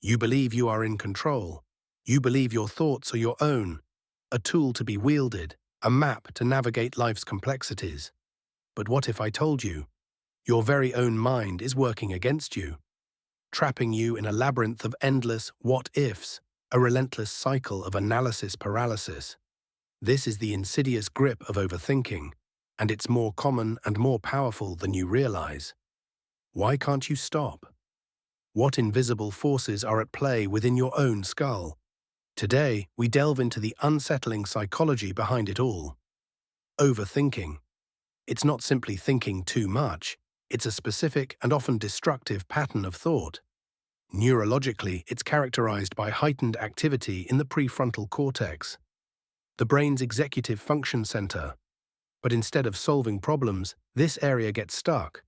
You believe you are in control. You believe your thoughts are your own, a tool to be wielded, a map to navigate life's complexities. But what if I told you, your very own mind is working against you, trapping you in a labyrinth of endless what-ifs, a relentless cycle of analysis paralysis? This is the insidious grip of overthinking, and it's more common and more powerful than you realize. Why can't you stop? What invisible forces are at play within your own skull? Today, we delve into the unsettling psychology behind it all. Overthinking. It's not simply thinking too much, it's a specific and often destructive pattern of thought. Neurologically, it's characterized by heightened activity in the prefrontal cortex, the brain's executive function center. But instead of solving problems, this area gets stuck,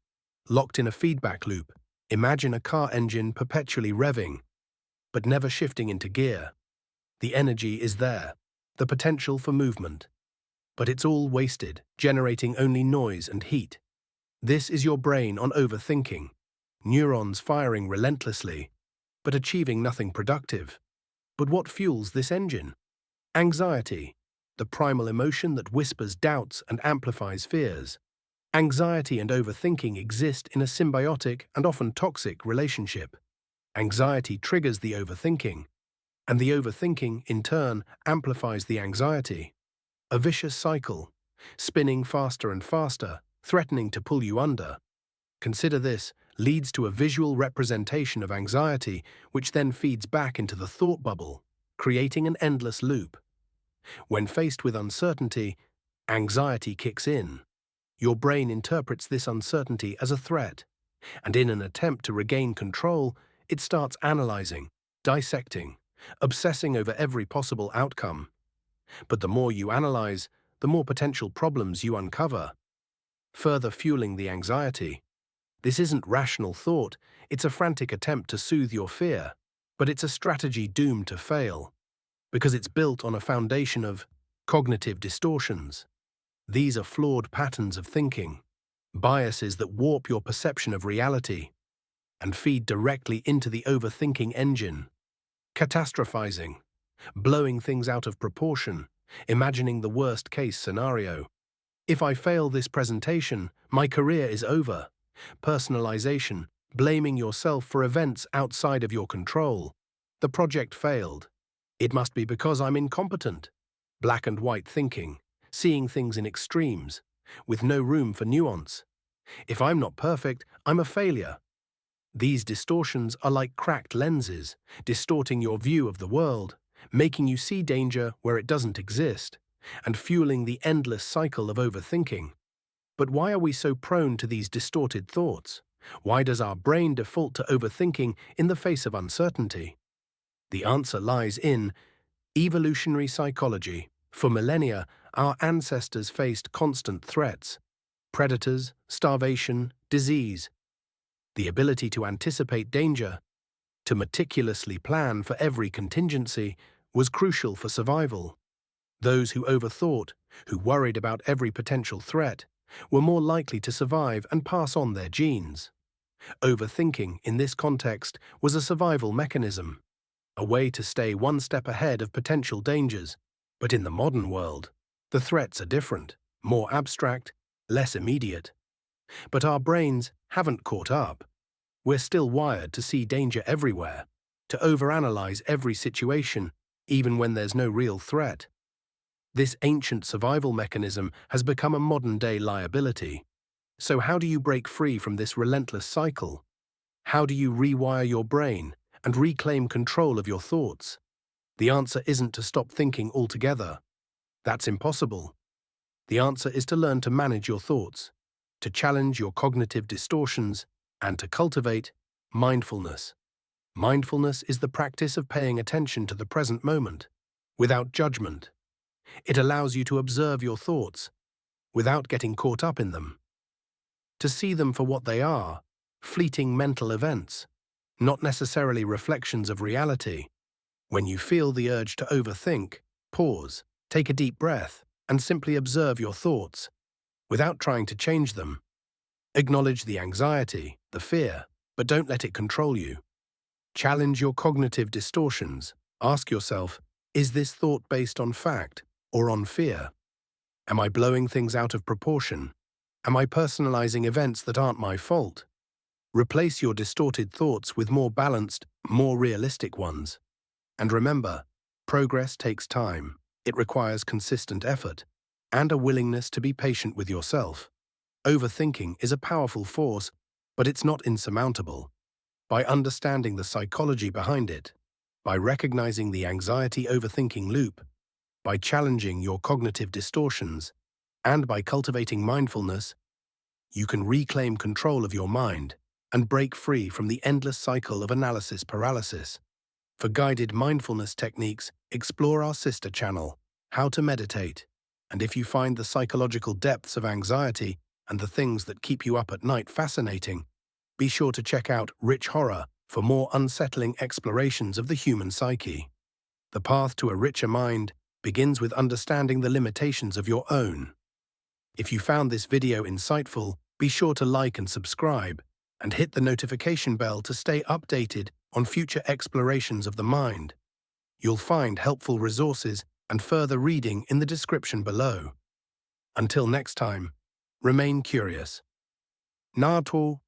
locked in a feedback loop. Imagine a car engine perpetually revving, but never shifting into gear. The energy is there, the potential for movement, but it's all wasted, generating only noise and heat. This is your brain on overthinking, neurons firing relentlessly, but achieving nothing productive. But what fuels this engine? Anxiety, the primal emotion that whispers doubts and amplifies fears. Anxiety and overthinking exist in a symbiotic and often toxic relationship. Anxiety triggers the overthinking, and the overthinking, in turn, amplifies the anxiety. A vicious cycle, spinning faster and faster, threatening to pull you under. Consider this, leads to a visual representation of anxiety, which then feeds back into the thought bubble, creating an endless loop. When faced with uncertainty, anxiety kicks in. Your brain interprets this uncertainty as a threat, and in an attempt to regain control, it starts analyzing, dissecting, obsessing over every possible outcome. But the more you analyze, the more potential problems you uncover, further fueling the anxiety. This isn't rational thought, it's a frantic attempt to soothe your fear, but it's a strategy doomed to fail, because it's built on a foundation of cognitive distortions. These are flawed patterns of thinking, biases that warp your perception of reality and feed directly into the overthinking engine. Catastrophizing, blowing things out of proportion, imagining the worst-case scenario. If I fail this presentation, my career is over. Personalization, blaming yourself for events outside of your control. The project failed. It must be because I'm incompetent. Black and white thinking, seeing things in extremes, with no room for nuance. If I'm not perfect, I'm a failure. These distortions are like cracked lenses, distorting your view of the world, making you see danger where it doesn't exist, and fueling the endless cycle of overthinking. But why are we so prone to these distorted thoughts? Why does our brain default to overthinking in the face of uncertainty? The answer lies in evolutionary psychology. For millennia, our ancestors faced constant threats: predators, starvation, disease. The ability to anticipate danger, to meticulously plan for every contingency, was crucial for survival. Those who overthought, who worried about every potential threat, were more likely to survive and pass on their genes. Overthinking, in this context, was a survival mechanism, a way to stay one step ahead of potential dangers. But in the modern world, the threats are different, more abstract, less immediate. But our brains haven't caught up. We're still wired to see danger everywhere, to overanalyze every situation, even when there's no real threat. This ancient survival mechanism has become a modern-day liability. So how do you break free from this relentless cycle? How do you rewire your brain and reclaim control of your thoughts? The answer isn't to stop thinking altogether. That's impossible. The answer is to learn to manage your thoughts, to challenge your cognitive distortions, and to cultivate mindfulness. Mindfulness is the practice of paying attention to the present moment, without judgment. It allows you to observe your thoughts, without getting caught up in them. To see them for what they are, fleeting mental events, not necessarily reflections of reality. When you feel the urge to overthink, pause, take a deep breath, and simply observe your thoughts, without trying to change them. Acknowledge the anxiety, the fear, but don't let it control you. Challenge your cognitive distortions. Ask yourself, is this thought based on fact or on fear? Am I blowing things out of proportion? Am I personalizing events that aren't my fault? Replace your distorted thoughts with more balanced, more realistic ones. And remember, progress takes time. It requires consistent effort and a willingness to be patient with yourself. Overthinking is a powerful force, but it's not insurmountable. By understanding the psychology behind it, by recognizing the anxiety overthinking loop, by challenging your cognitive distortions, and by cultivating mindfulness, you can reclaim control of your mind and break free from the endless cycle of analysis paralysis. For guided mindfulness techniques, explore our sister channel, How to Meditate. And if you find the psychological depths of anxiety and the things that keep you up at night fascinating, be sure to check out RichHorror for more unsettling explorations of the human psyche. The path to a richer mind begins with understanding the limitations of your own. If you found this video insightful, be sure to like and subscribe, and hit the notification bell to stay updated on future explorations of the mind. You'll find helpful resources and further reading in the description below. Until next time, remain curious. Na to